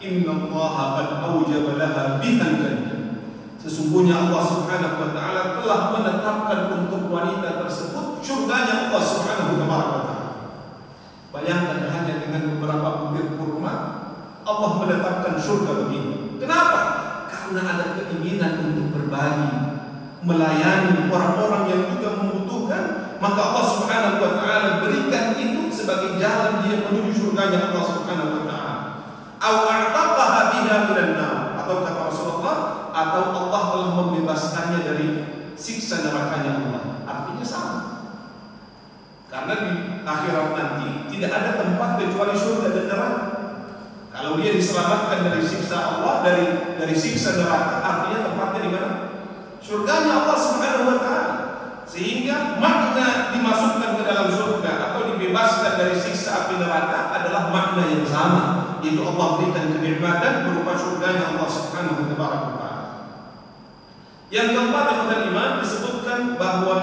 innallaha qad awjaba laha bihal jannah. Sesungguhnya Allah Subhanahu wa taala telah menetapkan untuk wanita tersebut surganya Allah Subhanahu wa taala. Bayangkan hanya dengan beberapa butir kurma Allah menetapkan surga begini. Kenapa? Karena ada keinginan untuk berbagi, melayani orang-orang yang juga membutuhkan, maka Allah Subhanahu wa taala berikan itu sebagai jalan dia menuju surganya Allah Subhanahu wa taala. Au a'taqaha biha minan nar, atau kata Rasulullah, atau Allah telah membebaskannya dari siksa nerakanya Allah. Artinya sama. Karena di akhirat nanti tidak ada tempat kecuali surga dan neraka. Kalau dia diselamatkan dari siksa Allah, dari siksa neraka, artinya tempatnya di mana? Surganya Allah Subhanahu wa taala. Sehingga makna dimasukkan ke dalam surga atau dibebaskan dari siksa api neraka adalah makna yang sama, yaitu Allah berikan kenikmatan berupa surganya Allah Subhanahu wa taala. Yang keempat yang iman disebutkan bahwa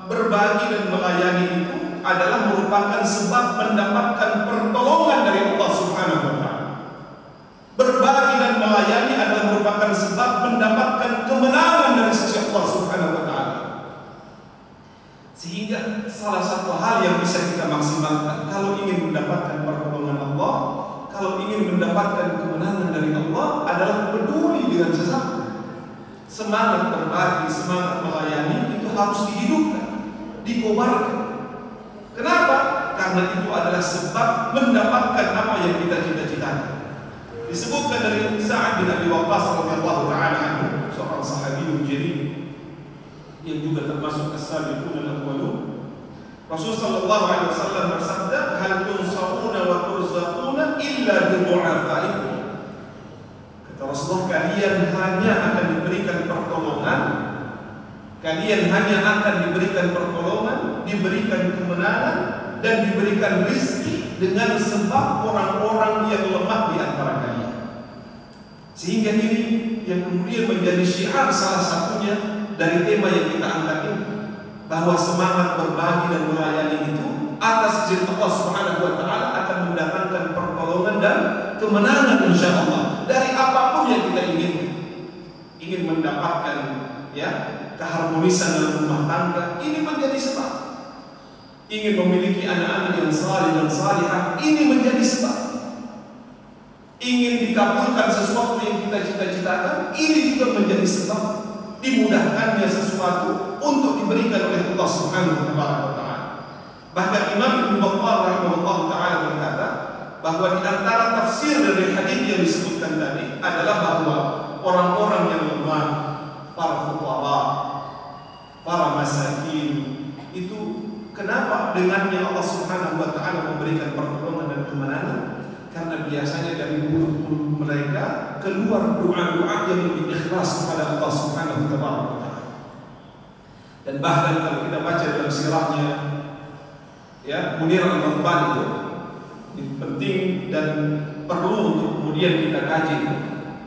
berbagi dan melayani itu adalah merupakan sebab mendapatkan pertolongan dari Allah Subhanahu wa taala. Berbagi dan melayani adalah merupakan sebab mendapatkan kemenangan dari sisi Allah Subhanahu wa taala. Sehingga salah satu hal yang bisa kita maksimalkan kalau ingin mendapatkan pertolongan Allah, kalau ingin mendapatkan kemenangan dari Allah adalah peduli dengan sesama. Semangat berbagi, semangat melayani itu harus dihidupkan, dikobarkan. Kenapa? Karena itu adalah sebab mendapatkan apa yang kita cita-citakan. Disebutkan dari Sa'ad bin Abi Waqqas radhiyallahu ta'ala anhu, seorang sahabi jadi yang juga termasuk as-sabiqun al-awwalun. Rasul sallallahu alaihi wasallam bersabda, "Hal tunsaruna wa turzaquna illa bi du'afaikum." Kata Rasulullah, kalian hanya akan diberikan pertolongan, kalian hanya akan diberikan pertolongan, diberikan kemenangan dan diberikan rezeki dengan sebab orang-orang yang lemah di antara kalian. Sehingga ini yang kemudian menjadi syiar salah satunya dari tema yang kita angkat ini, bahwa semangat berbagi dan melayani itu atas izin Allah Subhanahu wa taala akan mendatangkan pertolongan dan kemenangan insyaallah dari apapun yang kita inginkan. Ingin mendapatkan keharmonisan dalam rumah tangga, ini menjadi sebab. Ingin memiliki anak-anak yang saleh dan salihah, ini menjadi sebab. Ingin dikabulkan sesuatu yang kita cita-citakan, ini juga menjadi sebab. Dimudahkannya sesuatu untuk diberikan oleh Allah Subhanahu wa taala. Bahkan Imam Ibnu Battal rahimahullah taala berkata bahwa di antara tafsir dari hadis yang disebutkan tadi adalah bahwa orang-orang yang lemah, para fuqara, para masakin itu kenapa dengannya Allah Subhanahu wa taala memberikan pertolongan dan kemenangan? Karena biasanya dari mulut mereka keluar doa-doa yang lebih ikhlas kepada Allah Subhanahu wa taala. Dan bahkan kalau kita baca dalam sirahnya Munir al-Maqbal itu penting dan perlu untuk kemudian kita kaji.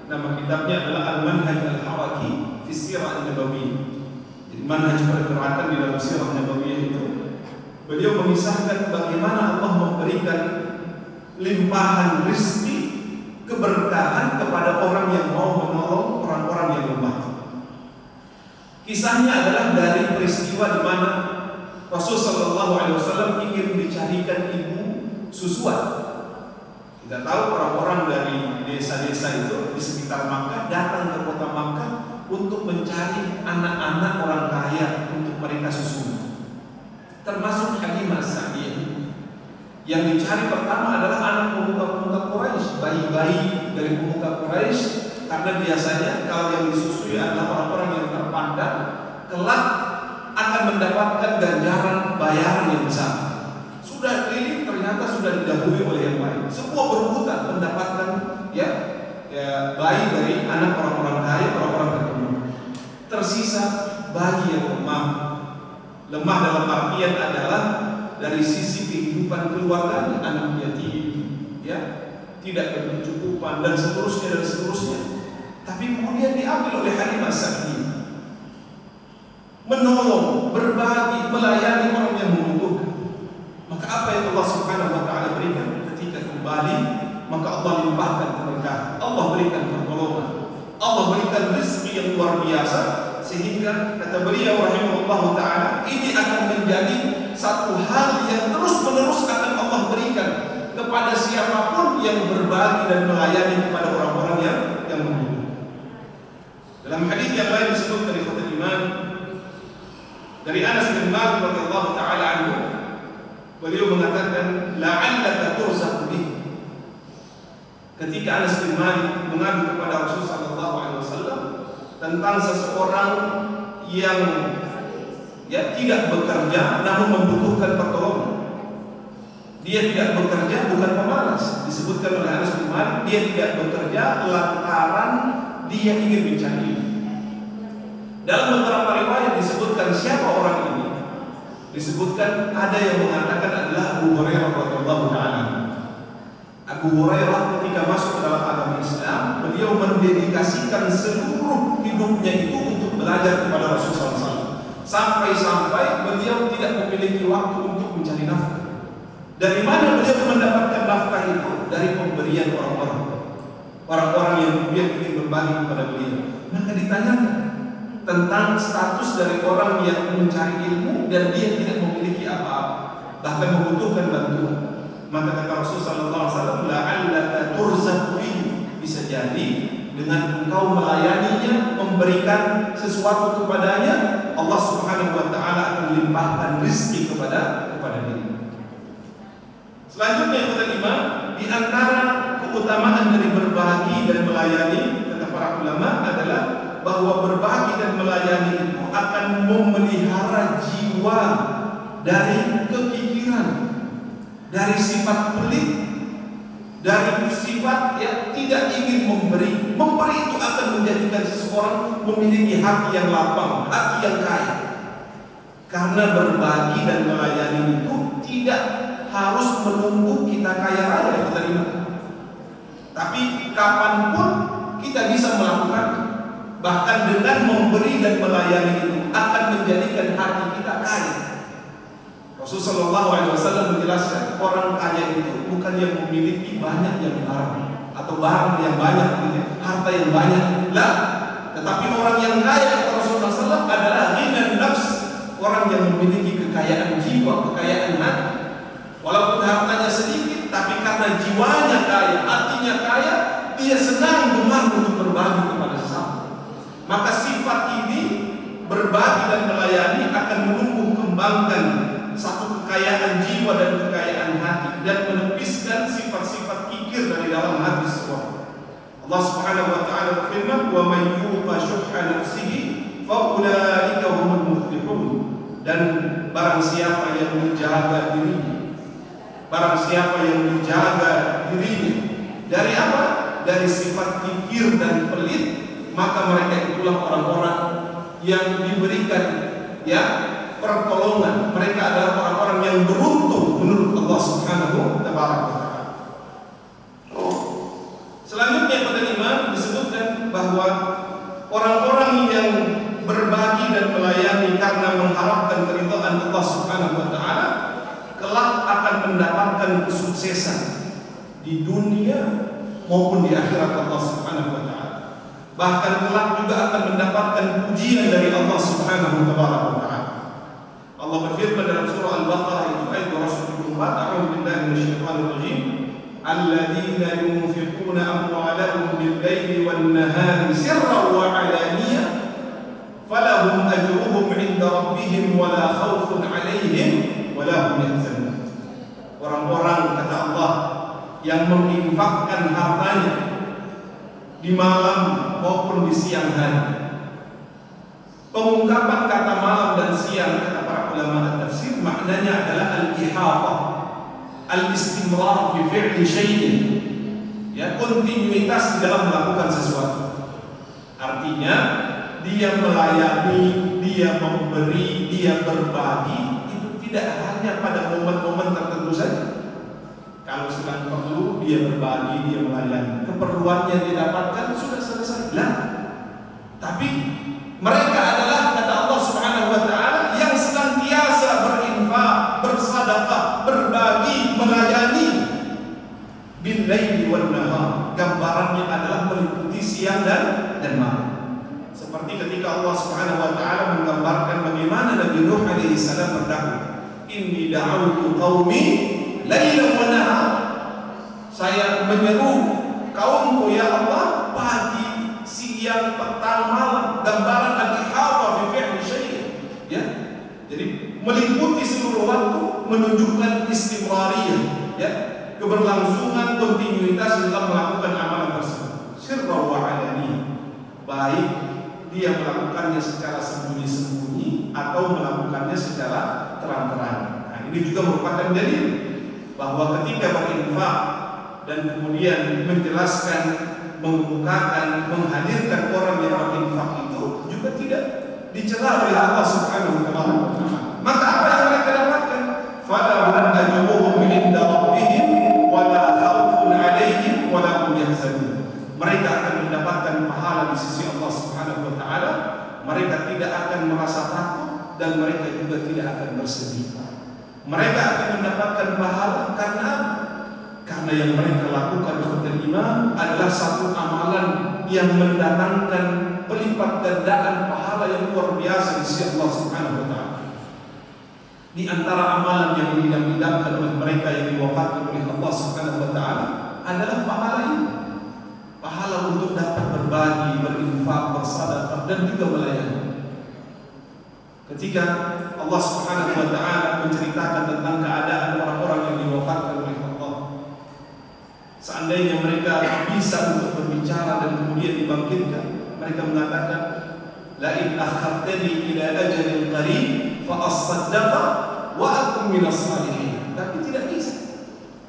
Nama kitabnya adalah Al-Manhaj Al-Hawaki fi Sirah An-Nabawiyyah. Jadi manhaj pergerakan di dalam Sirah An-Nabawiyyah itu. Beliau mengisahkan bagaimana Allah memberikan limpahan rezeki, keberkahan kepada orang yang mau menolong orang-orang yang lemah. Kisahnya adalah dari peristiwa di mana Rasul sallallahu alaihi wasallam ingin dicarikan ibu susuan. Kita tahu orang-orang dari desa-desa itu di sekitar Makkah datang ke kota Makkah untuk mencari anak-anak orang kaya untuk mereka susui. Termasuk Halimah Sa'diyah. Yang dicari pertama adalah anak pemuda-pemuda Quraisy, bayi-bayi dari pemuda Quraisy, karena biasanya kalau yang disusui adalah orang-orang yang terpandang kelak akan mendapatkan ganjaran bayaran yang besar. Sudah keliling ternyata sudah didahului oleh yang lain. Semua berebutan mendapatkan bayi dari anak orang-orang kaya, orang-orang tertentu. Tersisa bayi yang lemah. Lemah dalam artian adalah dari sisi kehidupan keluarganya, anak yatim, tidak berkecukupan dan seterusnya. Tapi kemudian diambil oleh Halimah Sa'diyah, menolong, berbagi, melayani orang yang membutuhkan. Maka apa yang Allah Subhanahu wa taala berikan ketika kembali maka Allah limpahkan keberkahan, Allah berikan pertolongan, Allah berikan rezeki yang luar biasa, sehingga kata beliau rahimahullah taala, ini akan menjadi satu hal yang terus-menerus akan Allah berikan kepada siapapun yang berbagi dan melayani kepada orang-orang yang membutuhkan. Dalam hadis yang lain disebut dari kata Imam dari Anas bin Malik radhiyallahu taala anhu, beliau mengatakan la'allaka turzaqu bih. Ketika Anas bin Malik mengadu kepada Rasulullah sallallahu alaihi wasallam tentang seseorang yang tidak bekerja namun membutuhkan pertolongan. Dia tidak bekerja bukan pemalas. Disebutkan oleh Anas bin Malik, dia tidak bekerja lantaran dia ingin mencari. Dalam beberapa riwayat disebutkan siapa orang ini. Disebutkan ada yang mengatakan adalah Abu Hurairah radhiyallahu taala. Abu Hurairah ketika masuk dalam agama Islam, beliau mendedikasikan seluruh hidupnya itu untuk belajar kepada Rasulullah SAW. Sampai-sampai beliau tidak memiliki waktu untuk mencari nafkah. Dari mana beliau mendapatkan nafkah itu? Dari pemberian orang-orang yang kemudian ingin berbagi kepada beliau. Maka ditanyakan tentang status dari orang yang mencari ilmu dan dia tidak memiliki apa-apa, bahkan membutuhkan bantuan. Maka kata Rasulullah SAW, la'allaka turzaqu bihi, bisa jadi dengan engkau melayaninya, memberikan sesuatu kepadanya, Allah Subhanahu wa taala akan limpahkan rezeki kepada diri. Selanjutnya kata Imam, di antara keutamaan dari berbagi dan melayani, kata para ulama, adalah bahwa berbagi dan melayani itu akan memelihara jiwa dari kekikiran, dari sifat pelit, dari sifat yang tidak ingin memberi. Memberi itu akan menjadikan seseorang memiliki hati yang lapang, hati yang kaya. Karena berbagi dan melayani itu tidak harus menunggu kita kaya raya, kata Imam. Tapi kapanpun kita bisa melakukan. Bahkan dengan memberi dan melayani itu akan menjadikan hati kita kaya. Rasulullah SAW menjelaskan orang kaya itu bukan yang memiliki banyak yang haram atau barang yang banyak, harta yang banyak, lah. Tetapi orang yang kaya, kata Rasulullah SAW, adalah ghinan nafs, orang yang memiliki kekayaan jiwa, kekayaan hati. Walaupun hartanya sedikit, tapi karena jiwanya kaya, hatinya kaya, dia senang gemar untuk berbagi kepada sesama. Maka sifat ini, berbagi dan melayani, akan menumbuh kembangkan satu kekayaan jiwa dan kekayaan hati, dan menepiskan sifat-sifat kikir dari dalam hati seseorang. Allah Subhanahu wa taala berfirman, "Wa may yuqa syuhha nafsihi fa ulaika humul muflihun." Dan barang siapa yang menjaga dirinya, barang siapa yang menjaga dirinya dari apa? Dari sifat kikir dan pelit, maka mereka itulah orang-orang yang diberikan pertolongan. Mereka adalah orang-orang yang beruntung menurut Allah Subhanahu wa taala. Selanjutnya pada Imam disebutkan bahwa orang-orang yang berbagi dan melayani karena mengharapkan keridhaan Allah Subhanahu wa taala kelak akan mendapatkan kesuksesan di dunia maupun di akhirat Allah Subhanahu wa taala. Bahkan kelak juga akan mendapatkan pujian dari Allah Subhanahu wa taala. Allah berfirman dalam surah Al-Baqarah itu ayat 274, A'udzu billahi minasyaitonir rajim, alladzina yunfiquna amwalahum bil-laili wan-nahari sirran wa 'alaniyah falahum ajruhum 'inda rabbihim wa la khaufun 'alaihim wa la hum yahzanun. Orang-orang, kata Allah, yang menginfakkan hartanya di malam maupun di siang hari. Pengungkapan kata malam dan siang, kata para ulama tafsir, maknanya adalah al-ihata, al-istimrar fi fi'li syai'in, kontinuitas di dalam melakukan sesuatu. Artinya dia melayani, dia memberi, dia berbagi, itu tidak hanya pada momen-momen tertentu saja. Kalau sedang perlu dia berbagi, dia melayani, keperluannya didapatkan, sudah selesai. Lah. Tapi mereka adalah, kata Allah Subhanahu wa taala, yang senantiasa berinfak, bersedekah, berbagi, melayani. bil laili wan nahar. Gambarannya adalah meliputi siang dan malam. Seperti ketika Allah Subhanahu wa taala menggambarkan bagaimana Nabi Nuh alaihi salam berdakwah. Inni da'awtu qaumi lailan wa nahar. Saya menyeru kaumku ya Allah pagi, siang, petang, malam. Gambaran al-ihata fi fi'li syai'. Ya. Jadi meliputi seluruh waktu, menunjukkan istimrariyah, ya, keberlangsungan, kontinuitas dalam melakukan amalan tersebut. Sirra wa alaniyah. Baik dia melakukannya secara sembunyi-sembunyi atau melakukannya secara terang-terangan. Nah, ini juga merupakan dalil bahwa ketika berinfak dan kemudian menjelaskan, mengemukakan, menghadirkan orang yang berinfak itu juga tidak dicela oleh Allah Subhanahu wa taala. Maka apa yang mereka dapatkan? Falahum ajruhum 'inda rabbihim wa la khaufun 'alaihim wa la hum yahzanun. Mereka akan mendapatkan pahala di sisi Allah Subhanahu wa taala. Mereka tidak akan merasa takut dan mereka juga tidak akan bersedih. Mereka akan mendapatkan pahala karena yang mereka lakukan khutbah iman adalah satu amalan yang mendatangkan pelipat gandaan pahala yang luar biasa di sisi Allah Subhanahu wa taala. Di antara amalan yang didam-damkan oleh mereka yang diwafatkan oleh Allah Subhanahu wa taala adalah pahala ini. Pahala untuk dapat berbagi, berinfak, bersedekah dan juga melayani. Ketika Allah Subhanahu wa taala menceritakan tentang keadaan orang-orang yang diwafatkan oleh Allah, seandainya mereka bisa untuk berbicara dan kemudian dibangkitkan, mereka mengatakan, la in akhartani ila ajalin qarib fa asaddaqa wa akum minas salihin. Tapi tidak bisa,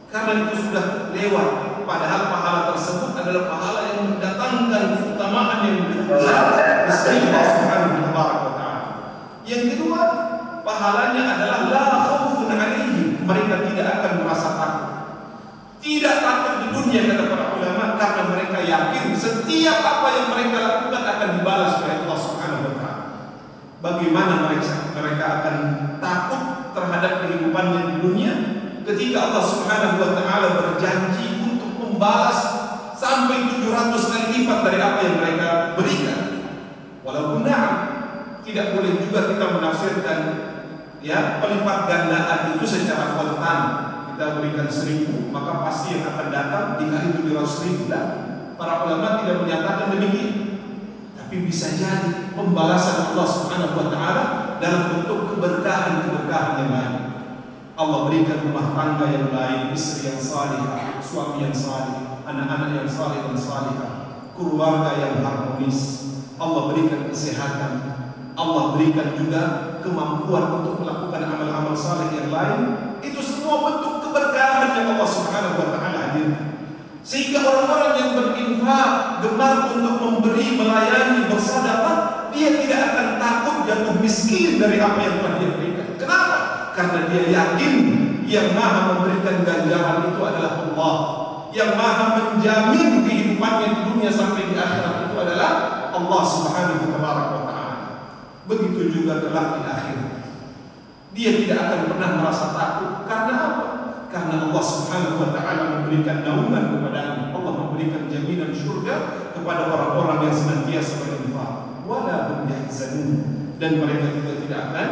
karena itu sudah lewat. Padahal pahala tersebut adalah pahala yang mendatangkan keutamaan yang besar di sisi Allah Subhanahu wa taala. Yang kedua, pahalanya adalah la khaufun 'alaihim. Mereka tidak akan merasa takut. Tidak takut di dunia, kata para ulama, karena mereka yakin setiap apa yang mereka lakukan akan dibalas oleh Allah Subhanahu wa taala. Bagaimana mereka akan takut terhadap kehidupannya di dunia ketika Allah Subhanahu wa taala berjanji untuk membalas sampai 700 kali lipat dari apa yang mereka berikan. Walaupun tidak boleh juga kita menafsirkan ya pelipat gandaan itu secara kontan. Kita berikan 1000, maka pasti yang akan datang dikali 700.000. Para ulama tidak menyatakan demikian. Tapi bisa jadi pembalasan Allah Subhanahu wa taala dalam bentuk keberkahan-keberkahan yang lain. Allah berikan rumah tangga yang baik, istri yang salihah, suami yang salih, anak-anak yang salih dan salihah, keluarga yang harmonis. Allah berikan kesehatan. Allah berikan juga kemampuan untuk melakukan amal-amal saleh yang lain. Itu semua bentuk keberkahan yang Allah Subhanahu wa taala hadirkan. Sehingga orang-orang yang berinfak, gemar untuk memberi, melayani, bersedekah, dia tidak akan takut jatuh miskin dari apa yang telah dia berikan. Kenapa? Karena dia yakin yang maha memberikan ganjaran itu adalah Allah. Yang maha menjamin kehidupannya di dunia sampai di akhirat itu adalah Allah Subhanahu wa taala. Begitu juga kelak di akhirat. Dia tidak akan pernah merasa takut. Karena apa? Karena Allah Subhanahu wa taala memberikan naungan kepadanya. Allah memberikan jaminan surga kepada orang-orang yang senantiasa berinfak. Wala hum yahzanun, dan mereka juga tidak akan